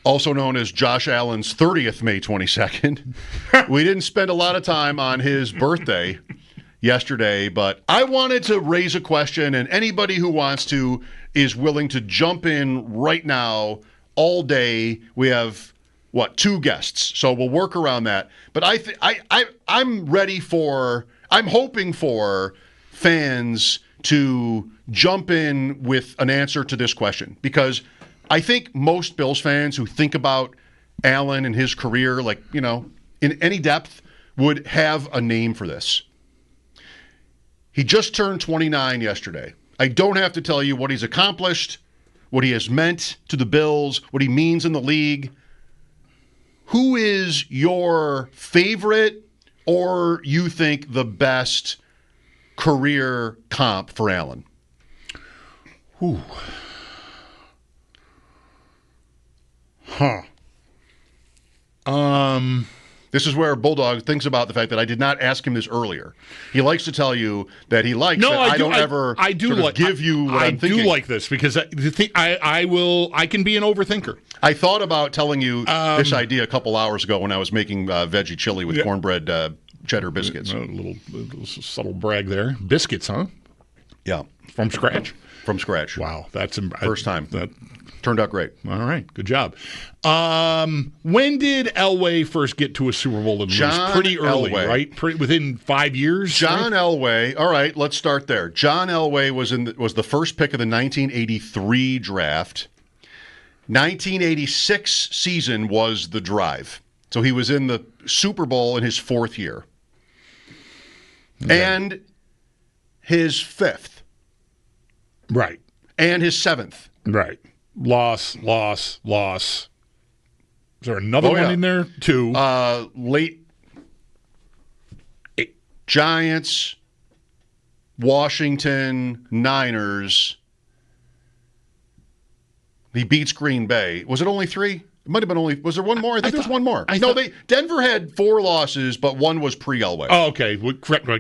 also known as Josh Allen's 30th May 22nd. We didn't spend a lot of time on his birthday yesterday, but I wanted to raise a question, and anybody who wants to is willing to jump in right now all day. We have, 2 guests, so we'll work around that. But I'm ready for, I'm hoping for fans to jump in with an answer to this question, because I think most Bills fans who think about Allen and his career, in any depth, would have a name for this. He just turned 29 yesterday. I don't have to tell you what he's accomplished, what he has meant to the Bills, what he means in the league. Who is your favorite, or you think the best career comp for Allen? Ooh. Huh. This is where Bulldog thinks about the fact that I did not ask him this earlier. He likes to tell you that he likes that I don't ever give you what I'm thinking. I do like this because I can be an overthinker. I thought about telling you this idea a couple hours ago when I was making veggie chili with cornbread cheddar biscuits. A little subtle brag there. Biscuits, huh? Yeah. From scratch? From scratch. Wow. That's first time. That turned out great. All right. Good job. When did Elway first get to a Super Bowl and lose? Pretty early, right? Within 5 years? John Elway. All right, let's start there. John Elway was the first pick of the 1983 draft. 1986 season was the drive. So he was in the Super Bowl in his 4th year. Okay. And his 5th. Right. And his 7th. Right. Loss. Is there another one in there, too? Late Giants, Washington, Niners. He beats Green Bay. Was it only 3? It might have been only. Was there one more? I think there was one more. Denver had 4 losses, but one was pre-Elway. Oh, okay.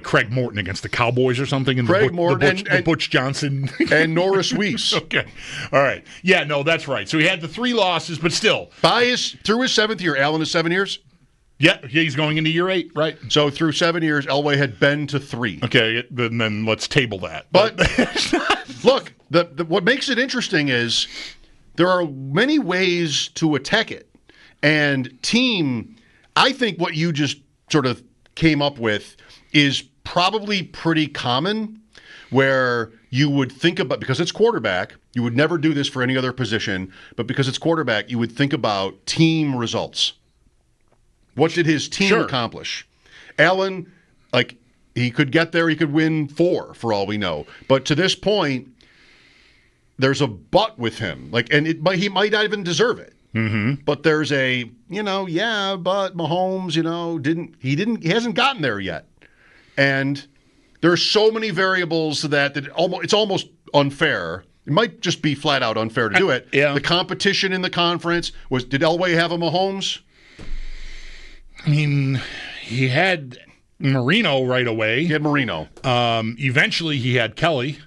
Craig Morton against the Cowboys or something. And the Butch Johnson and Norris Weiss. Okay, all right. Yeah, no, that's right. So he had the 3 losses, but still, through his 7th year, Allen is 7 years. Yeah, he's going into year 8, right? So through 7 years, Elway had been to 3. Okay, then let's table that. But look, what makes it interesting is there are many ways to attack it. And team, I think what you just sort of came up with is probably pretty common, where you would think about, because it's quarterback, you would never do this for any other position, but because it's quarterback, you would think about team results. What did his team accomplish? Allen, he could get there, he could win 4 for all we know. But to this point, there's a but with him, and he might not even deserve it. Mm-hmm. But there's a, but Mahomes, he hasn't gotten there yet, and there's so many variables to that it's almost unfair. It might just be flat out unfair to do it. Yeah. The competition in the conference did Elway have a Mahomes? I mean, he had Marino right away. He had Marino. Eventually, he had Kelly.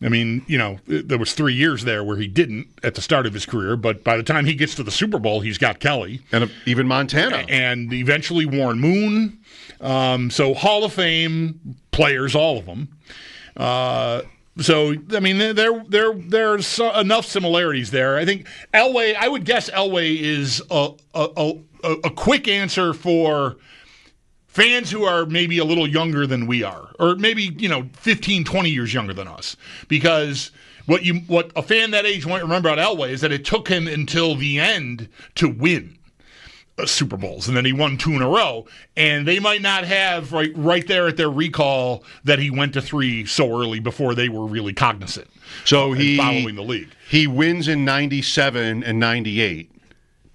I mean, there was 3 years there where he didn't at the start of his career, but by the time he gets to the Super Bowl, he's got Kelly. And even Montana. And eventually Warren Moon. So Hall of Fame players, all of them. So, I mean, there's enough similarities there. I think I would guess Elway is a quick answer for fans who are maybe a little younger than we are, or maybe, 15, 20 years younger than us. Because what a fan that age might remember about Elway is that it took him until the end to win Super Bowls, and then he won 2 in a row. And they might not have right there at their recall that he went to 3 so early before they were really cognizant. So following the league. He wins in 97 and 98,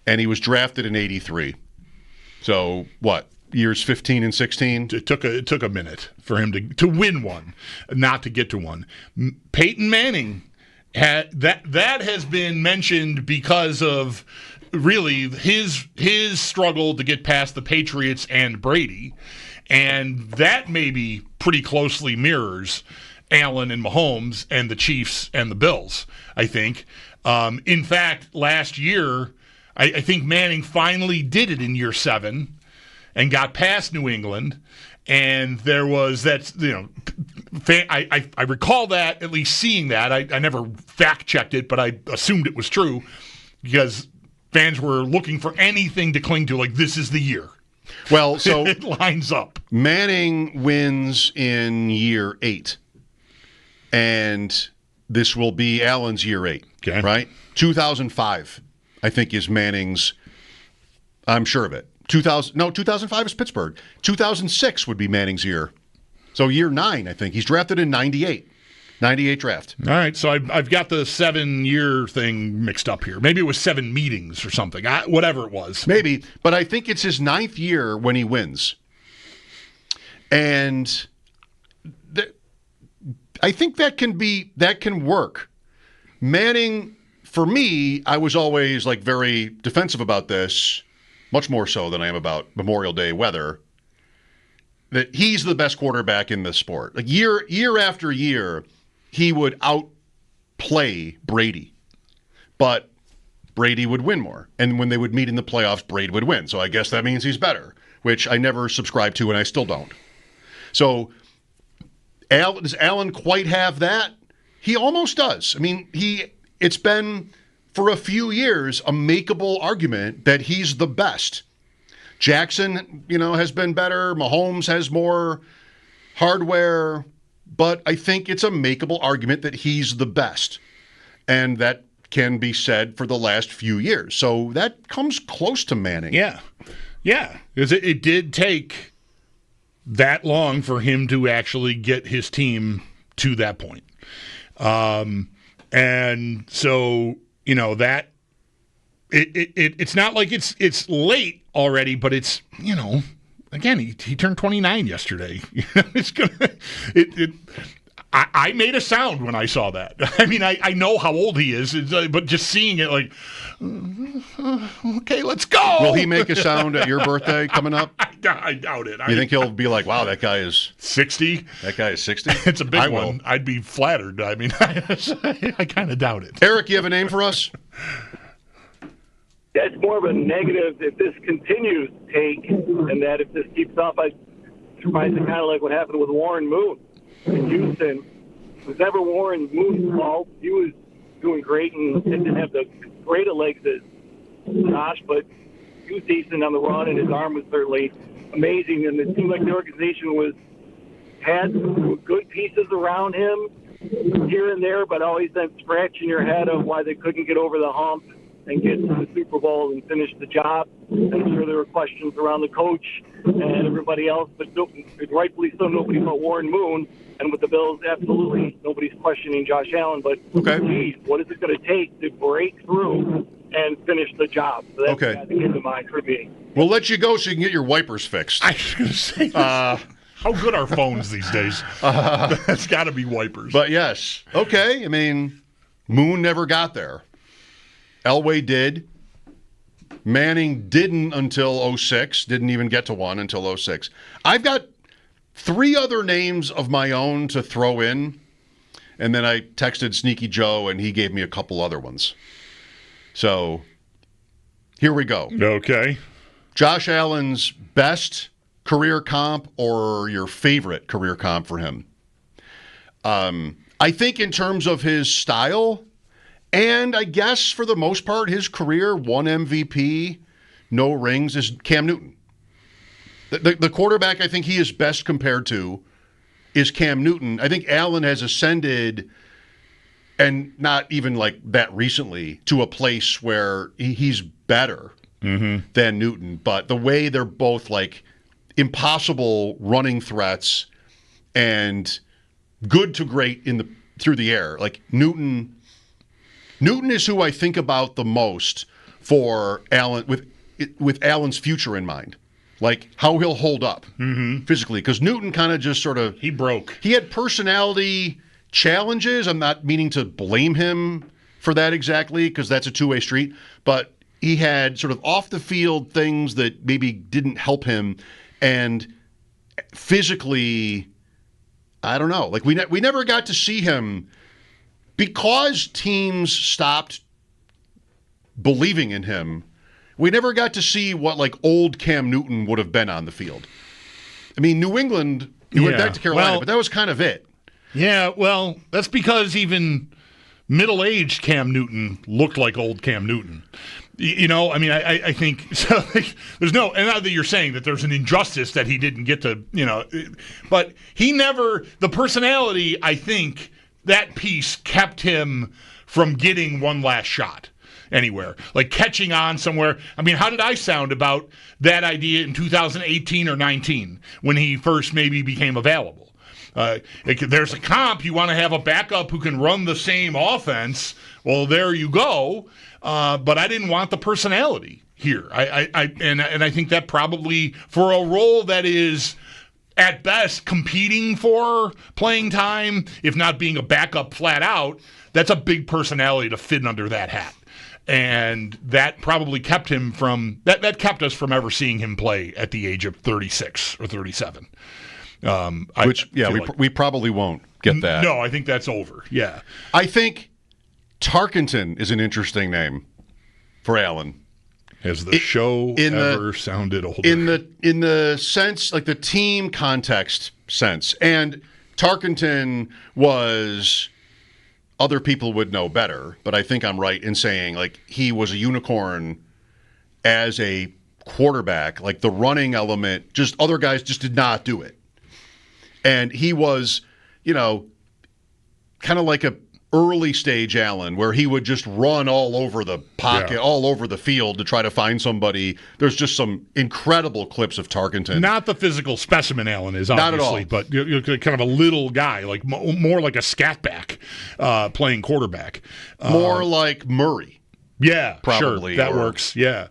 and he was drafted in 83. So what? Years 15 and 16. It took a minute for him to win one, not to get to one. Peyton Manning that has been mentioned because of really his struggle to get past the Patriots and Brady, and that maybe pretty closely mirrors Allen and Mahomes and the Chiefs and the Bills, I think. In fact, last year, I think Manning finally did it in year 7 and got past New England. And there was that, I recall that, at least seeing that. I never fact-checked it, but I assumed it was true because fans were looking for anything to cling to, like, this is the year. Well, so it lines up. Manning wins in year 8, and this will be Allen's year 8, okay. Right? 2005, I think, is Manning's. I'm sure of it. 2005 is Pittsburgh. 2006 would be Manning's year. So year 9, I think. He's drafted in 98. 98 draft. All right, so I've got the 7-year thing mixed up here. Maybe it was 7 meetings or something. Whatever it was. Maybe, but I think it's his 9th year when he wins. And I think that can work. Manning, for me, I was always like very defensive about this, much more so than I am about Memorial Day weather. That he's the best quarterback in the sport. Like year after year, he would outplay Brady, but Brady would win more. And when they would meet in the playoffs, Brady would win. So I guess that means he's better, which I never subscribed to, and I still don't. So does Allen quite have that? He almost does. I mean, it's been for a few years a makeable argument that he's the best. Jackson, has been better. Mahomes has more hardware. But I think it's a makeable argument that he's the best. And that can be said for the last few years. So that comes close to Manning. Yeah. Yeah. Because it did take that long for him to actually get his team to that point. And so, that it's not like it's late already, but it's, again, he turned 29 yesterday. It's gonna. I made a sound when I saw that. I mean, I know how old he is, but just seeing it, like, okay, let's go. Will he make a sound at your birthday coming up? I doubt it. You think he'll be like, wow, that guy is 60? That guy is 60? It's a big one. I'd be flattered. I mean, I kind of doubt it. Eric, you have a name for us? That's more of a negative if this continues take, and that if this keeps up, it reminds me kind of like what happened with Warren Moon in Houston. It was never Warren Moon's fault. He was doing great and didn't have the great of legs as Josh, but he was decent on the run, and his arm was certainly amazing. And it seemed like the organization had good pieces around him here and there, but always then scratching your head of why they couldn't get over the hump and get to the Super Bowl and finish the job. I'm sure there were questions around the coach and everybody else, but rightfully so, nobody but Warren Moon. And with the Bills, absolutely nobody's questioning Josh Allen. But, geez, what is it going to take to break through and finish the job? So that's got to get to mind for me. We'll let you go so you can get your wipers fixed. I was going to say, how good are phones these days? That's got to be wipers. But, yes. Okay. I mean, Moon never got there. Elway did. Manning didn't until 06. Didn't even get to one until 06. I've got 3 other names of my own to throw in, and then I texted Sneaky Joe, and he gave me a couple other ones. So here we go. Okay. Josh Allen's best career comp or your favorite career comp for him? I think in terms of his style, and I guess for the most part, his career, 1 MVP, no rings, is Cam Newton. The quarterback I think he is best compared to is Cam Newton. I think Allen has ascended, and not even like that recently, to a place where he's better than Newton. But the way they're both like impossible running threats and good to great through the air. Like Newton is who I think about the most for Allen, with Allen's future in mind. Like how he'll hold up physically. Because Newton kind of just sort of... He broke. He had personality challenges. I'm not meaning to blame him for that exactly, because that's a two-way street. But he had sort of off-the-field things that maybe didn't help him. And physically, I don't know. Like we never got to see him, because teams stopped believing in him We never got to see what like old Cam Newton would have been on the field. I mean, New England, he went back to Carolina, but that was kind of it. Yeah, well, that's because even middle-aged Cam Newton looked like old Cam Newton. You know, I mean, I think so. There's no, and not that you're saying that there's an injustice that he didn't get to, you know, but he never, the personality, I think, that piece kept him from getting one last shot anywhere, like catching on somewhere. I mean, how did I sound about that idea in 2018 or 19 when he first maybe became available? There's a comp, you want to have a backup who can run the same offense. Well, there you go. But I didn't want the personality here. I think that probably for a role that is at best competing for playing time, if not being a backup flat out, that's a big personality to fit under that hat. And that probably kept him from that kept us from ever seeing him play at the age of 36 or 37. We probably won't get that. No, I think that's over. Yeah. I think Tarkenton is an interesting name for Allen. Has the show ever sounded older? In the sense, like the team context sense. And Tarkenton was, other people would know better, but I think I'm right in saying like he was a unicorn as a quarterback. Like the running element, just other guys just did not do it. And he was, you know, kind of like a early stage Allen, where he would just run all over the pocket, all over the field to try to find somebody. There's just some incredible clips of Tarkenton. Not the physical specimen Allen is, obviously, not at all. But you're kind of a little guy, like more like a scat back playing quarterback. More like Murray. Yeah, probably. Sure, that works. Yeah.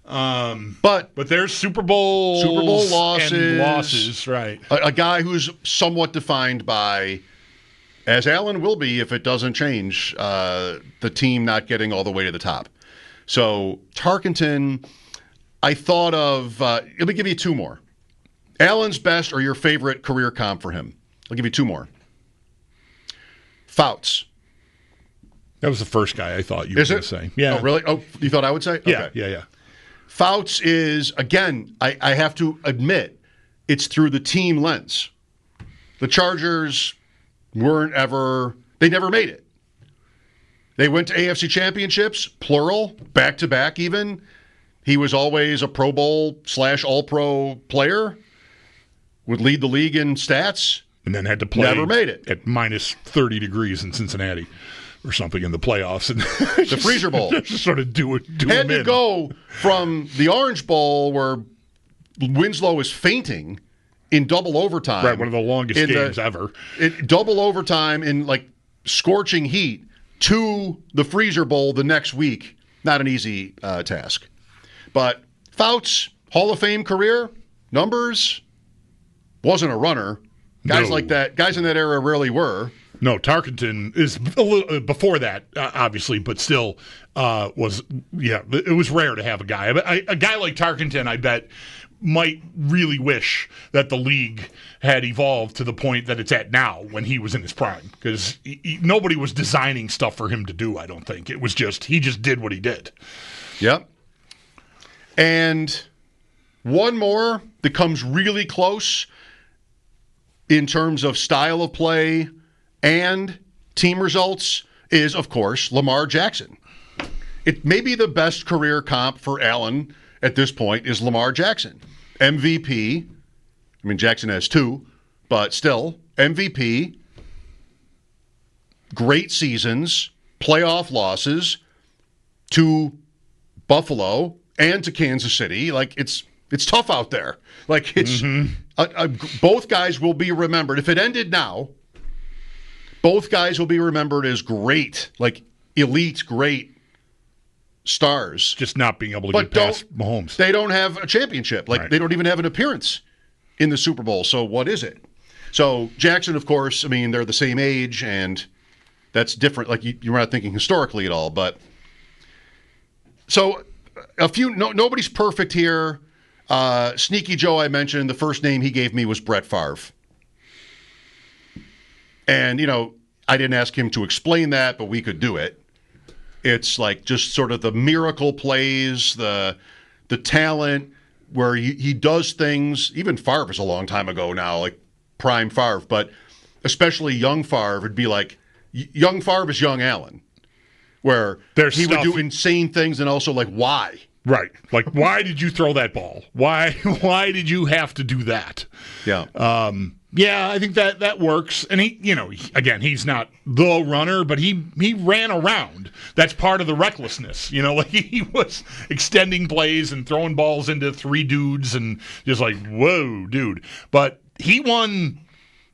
But there's Super Bowl losses, right? A guy who's somewhat defined by, as Allen will be if it doesn't change, the team not getting all the way to the top. So Tarkenton, I thought of, let me give you two more. Allen's best or your favorite career comp for him. I'll give you two more. Fouts. That was the first guy I thought you were going to say. Yeah. Oh, really? Oh, you thought I would say? Yeah, okay. yeah. Fouts is, again, I have to admit, it's through the team lens. The Chargers they never made it. They went to AFC championships, plural, back-to-back even. He was always a Pro Bowl / All-Pro player, would lead the league in stats. And then had to play never made it. At minus 30 degrees in Cincinnati or something in the playoffs. And the Freezer Bowl. Just sort of do had to go from the Orange Bowl where Winslow is fainting in double overtime. Right, one of the longest games ever. Double overtime in like scorching heat to the Freezer Bowl the next week. Not an easy task. But Fouts, Hall of Fame career, numbers, wasn't a runner. Guys like that, guys in that era rarely were. No, Tarkenton is a little before that, obviously, but still was, it was rare to have a guy. A guy like Tarkenton, I bet, might really wish that the league had evolved to the point that it's at now when he was in his prime, because nobody was designing stuff for him to do, I don't think. It was just, he just did what he did. Yep. And one more that comes really close in terms of style of play and team results is, of course, Lamar Jackson. It may be the best career comp for Allen at this point is Lamar Jackson. MVP. I mean, Jackson has two, but still, MVP. Great seasons, playoff losses to Buffalo and to Kansas City. Like, it's tough out there. Like, it's both guys will be remembered. If it ended now, both guys will be remembered as great, like elite, great stars. Just not being able to get past Mahomes. They don't have a championship. Like, They don't even have an appearance in the Super Bowl. So what is it? So Jackson, of course, I mean, they're the same age, and that's different. Like, you're not thinking historically at all. But so nobody's perfect here. Sneaky Joe, I mentioned, the first name he gave me was Brett Favre. And, I didn't ask him to explain that, but we could do it. It's like just sort of the miracle plays, the talent where he does things. Even Favre is a long time ago now, like prime Favre, but especially young Favre would be like young Favre is young Allen, where he would do insane things and also like why. Right. Like, why did you throw that ball? Why did you have to do that? Yeah. Yeah, I think that works. And he's not the runner, but he ran around. That's part of the recklessness. Like he was extending plays and throwing balls into three dudes and just like, whoa, dude. But he won,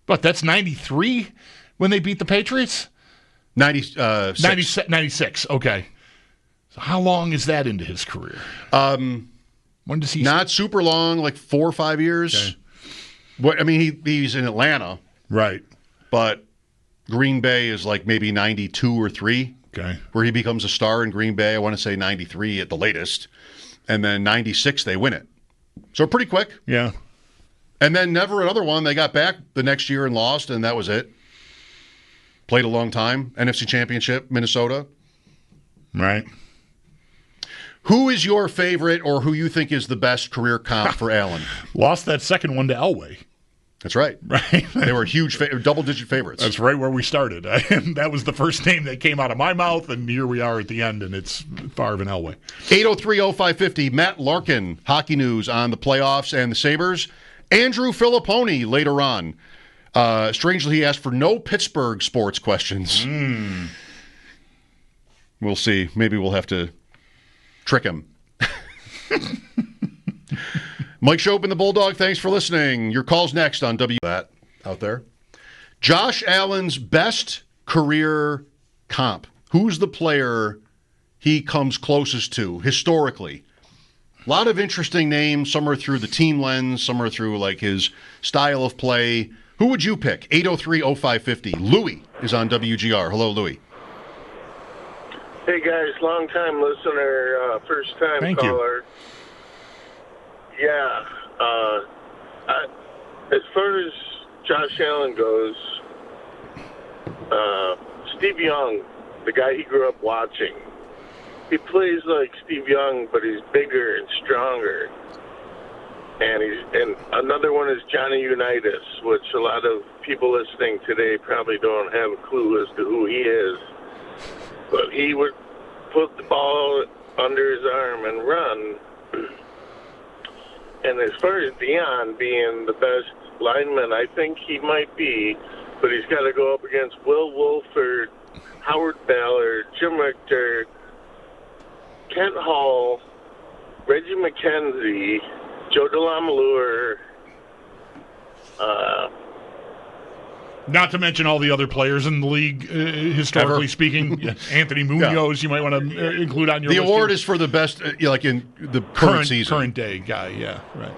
that's 93 when they beat the Patriots? 96. Okay. So how long is that into his career? When does he? Not super long, like 4 or 5 years. Okay. He's in Atlanta, right? But Green Bay is like maybe 92 or 3. Okay, where he becomes a star in Green Bay. I want to say 93 at the latest, and then 96 they win it. So pretty quick. Yeah. And then never another one. They got back the next year and lost, and that was it. Played a long time. NFC Championship, Minnesota. Right. Who is your favorite or who you think is the best career comp for Allen? Lost that second one to Elway. That's right. Right. They were huge, double-digit favorites. That's right where we started. That was the first name that came out of my mouth, and here we are at the end, and it's Favre and Elway. 803-0550, Matt Larkin, Hockey News on the playoffs and the Sabres. Andrew Filipponi later on. Strangely, he asked for no Pittsburgh sports questions. We'll see. Maybe we'll have to trick him. Mike Schopp and the Bulldog, thanks for listening. Your call's next on that out there. Josh Allen's best career comp. Who's the player he comes closest to historically? A lot of interesting names. Some are through the team lens. Some are through like his style of play. Who would you pick? 803-0550. Louis is on WGR. Hello, Louis. Hey, guys. Long-time listener, first-time caller. Yeah. As far as Josh Allen goes, Steve Young, the guy he grew up watching, he plays like Steve Young, but he's bigger and stronger. And another one is Johnny Unitas, which a lot of people listening today probably don't have a clue as to who he is. But he would put the ball under his arm and run. And as far as Deion being the best lineman, I think he might be, but he's got to go up against Will Wolford, Howard Ballard, Jim Richter, Kent Hall, Reggie McKenzie, Joe DeLamalure. Not to mention all the other players in the league, historically speaking. Anthony Munoz, you might want to include on your list. The award is for the best, like in the current season. Current day guy, yeah, right.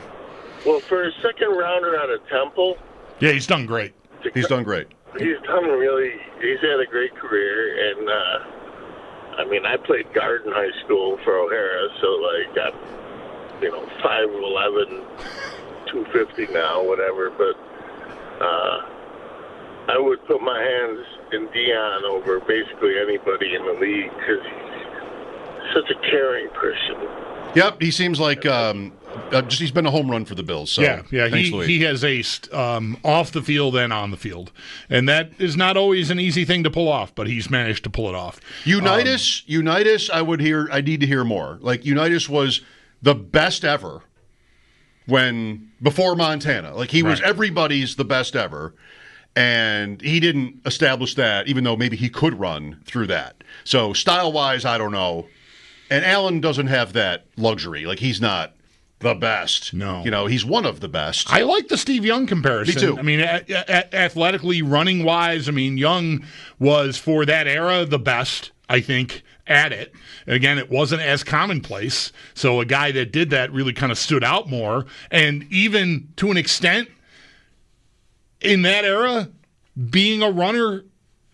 Well, for a second rounder out of Temple. Yeah, he's done great. He's done great. He's had a great career, and I played guard in high school for O'Hara, so like I'm 5'11", 250 now, whatever, but I would put my hands in Deion over basically anybody in the league because he's such a caring person. Yep, he seems like he's been a home run for the Bills. So yeah, he has aced off the field and on the field, and that is not always an easy thing to pull off, but he's managed to pull it off. Unitas, I need to hear more. Like Unitas was the best ever before Montana. Like he was everybody's the best ever. And he didn't establish that, even though maybe he could run through that. So style-wise, I don't know. And Allen doesn't have that luxury. Like he's not the best. No. He's one of the best. I like the Steve Young comparison. Me too. I mean, athletically, running-wise, Young was, for that era, the best, I think, at it. Again, it wasn't as commonplace. So a guy that did that really kind of stood out more. And even to an extent, in that era, being a runner,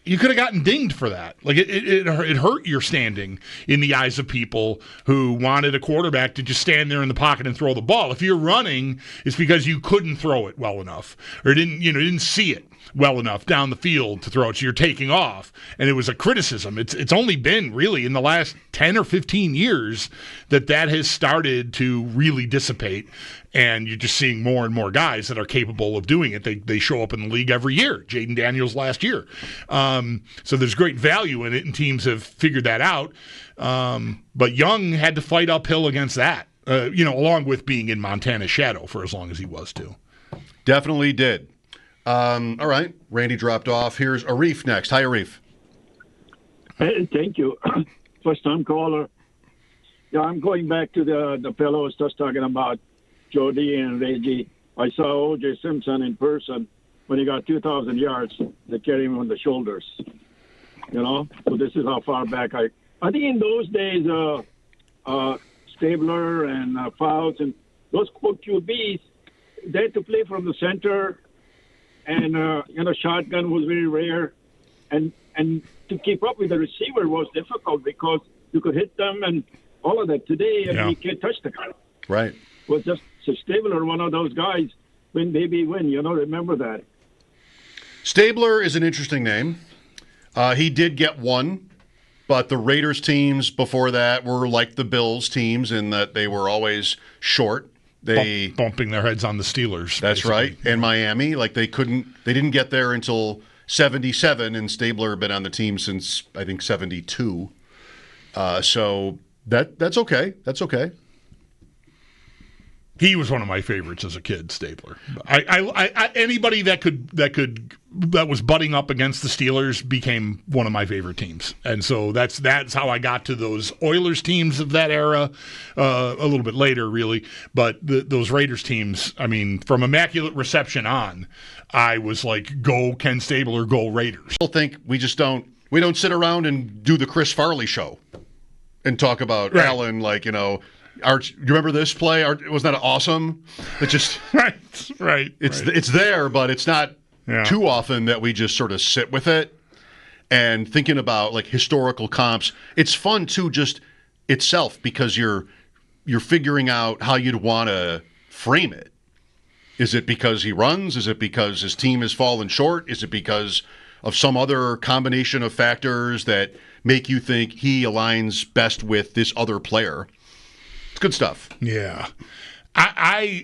you could have gotten dinged for that. Like it hurt your standing in the eyes of people who wanted a quarterback to just stand there in the pocket and throw the ball. If you're running, it's because you couldn't throw it well enough or didn't see it. well enough down the field to throw it. So you're taking off. And it was a criticism. It's only been really in the last 10 or 15 years that has started to really dissipate. And you're just seeing more and more guys that are capable of doing it. They show up in the league every year. Jaden Daniels last year. So there's great value in it, and teams have figured that out. But Young had to fight uphill against that, along with being in Montana's shadow for as long as he was, too. Definitely did. All right. Randy dropped off. Here's Arif next. Hi, Arif. Hey, thank you. First-time caller. Yeah, I'm going back to the fellows just talking about Jody and Reggie. I saw O.J. Simpson in person when he got 2,000 yards. They carried him on the shoulders. So this is how far back I think in those days, Stabler and Fouts and those QBs, they had to play from the center, and shotgun was very rare, and to keep up with the receiver was difficult because you could hit them and all of that. Today, you can't touch the guy. Right. Was just Stabler, one of those guys. Win, baby, win. Remember that. Stabler is an interesting name. He did get one, but the Raiders teams before that were like the Bills teams in that they were always short. They bumping their heads on the Steelers. That's basically. right. And Miami, they didn't get there until 77, and Stabler had been on the team since I think 72. So that's okay. That's okay. He was one of my favorites as a kid, Stabler. Anybody that was butting up against the Steelers became one of my favorite teams, and so that's how I got to those Oilers teams of that era. A little bit later, really, but those Raiders teams. I mean, from Immaculate Reception on, I was like, "Go Ken Stabler, go Raiders." I think we don't sit around and do the Chris Farley show and talk about Allen you remember this play? Wasn't that awesome? It just right. It's there, but it's not too often that we just sort of sit with it and thinking about historical comps. It's fun too, just itself, because you're figuring out how you'd want to frame it. Is it because he runs? Is it because his team has fallen short? Is it because of some other combination of factors that make you think he aligns best with this other player? It's good stuff. Yeah.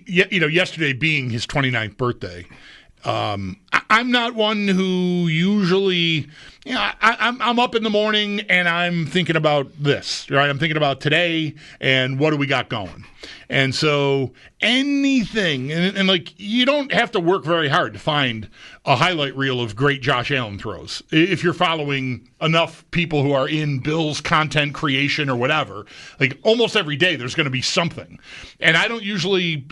Yesterday being his 29th birthday, I'm not one who usually, I'm up in the morning and I'm thinking about this, right? I'm thinking about today and what do we got going? And so anything, and you don't have to work very hard to find a highlight reel of great Josh Allen throws. If you're following enough people who are in Bill's content creation or whatever, almost every day there's going to be something. And I don't usually,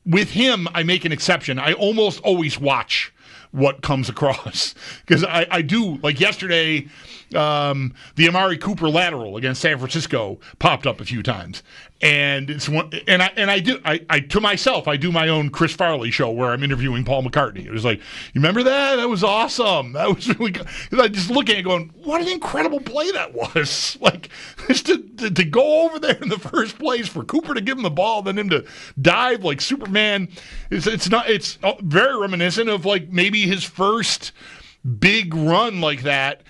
with him, I make an exception. I almost always watch what comes across because I do. Like yesterday, the Amari Cooper lateral against San Francisco popped up a few times, and it's one. And I to myself, I do my own Chris Farley show where I'm interviewing Paul McCartney. It was like, you remember that? That was awesome. That was really good. I just looking at it going, what an incredible play that was! Just to go over there in the first place for Cooper to give him the ball, then him to dive like Superman. It's very reminiscent of maybe his first big run like that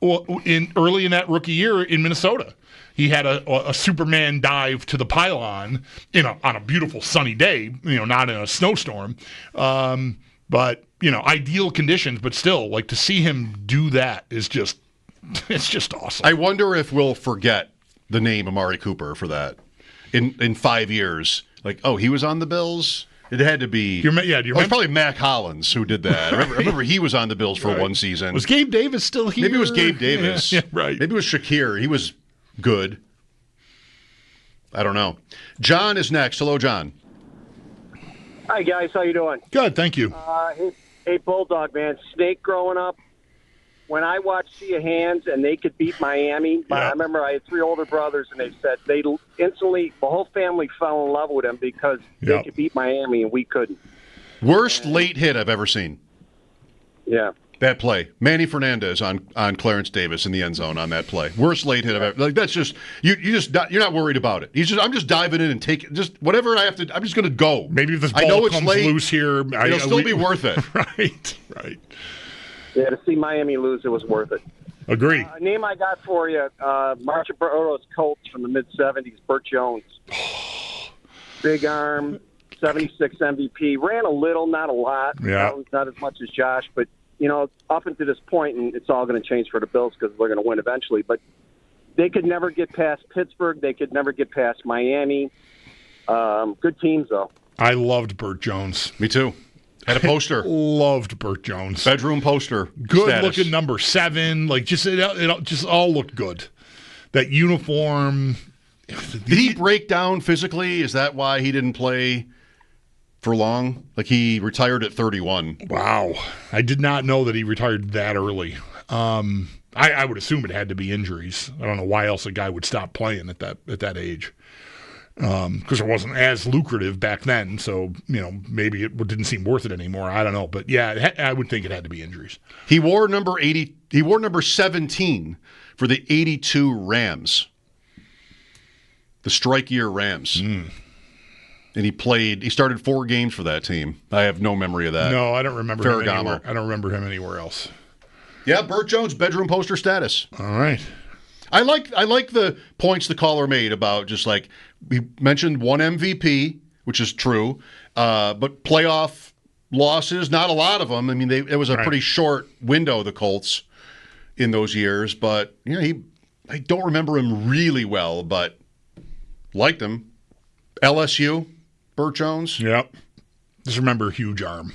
early in that rookie year in Minnesota. He had a Superman dive to the pylon on a beautiful sunny day, not in a snowstorm. But ideal conditions, but still, to see him do that is just awesome. I wonder if we'll forget the name Amari Cooper for that in 5 years. He was on the Bills. It had to be. Do you remember? It was probably Mac Hollins who did that. I remember he was on the Bills for one season. Was Gabe Davis still here? Maybe it was Gabe Davis. Yeah, right. Maybe it was Shakir. He was good. I don't know. John is next. Hello, John. Hi, guys. How you doing? Good, thank you. Hey, Bulldog, man. Snake growing up, when I watched See a Hands and they could beat Miami, I remember I had 3 older brothers, and they said they instantly, the whole family fell in love with him because they could beat Miami and we couldn't. Worst late hit I've ever seen. Yeah. That play, Manny Fernandez on Clarence Davis in the end zone on that play, worst late hit I've ever. Like that's just you're not worried about it. I'm just diving in and taking just whatever I have to. I'm just going to go. Maybe if this ball comes loose here, it'll still be worth it. Right. Yeah, to see Miami lose, it was worth it. Agree. A name I got for you, Marchiboro's Colts from the mid-'70s, Burt Jones. Big arm, 76 MVP. Ran a little, not a lot. Yeah. Not as much as Josh, but, up until this point, and it's all going to change for the Bills because they're going to win eventually, but they could never get past Pittsburgh. They could never get past Miami. Good teams, though. I loved Burt Jones. Me too. Had a poster. Loved Burt Jones. Bedroom poster. Good status. looking number 7. Like it just all looked good. That uniform. Did he break down physically? Is that why he didn't play for long? Like he retired at 31. Wow. I did not know that he retired that early. I would assume it had to be injuries. I don't know why else a guy would stop playing at that age. Because it wasn't as lucrative back then, so maybe it didn't seem worth it anymore. I don't know, but yeah, I would think it had to be injuries. He wore number 80. He wore number 17 for the 82 Rams, the strike year Rams, and he started 4 games for that team. I have no memory of that. No, I don't remember him Ferragamo. anywhere. I don't remember him anywhere else. Yeah, Burt Jones, bedroom poster status. All right. I like the points the caller made about just like we mentioned one MVP, which is true, but playoff losses, not a lot of them. I mean, it was a pretty short window, the Colts, in those years. But I don't remember him really well, but liked him. LSU, Burt Jones. Yep. Just remember huge arm.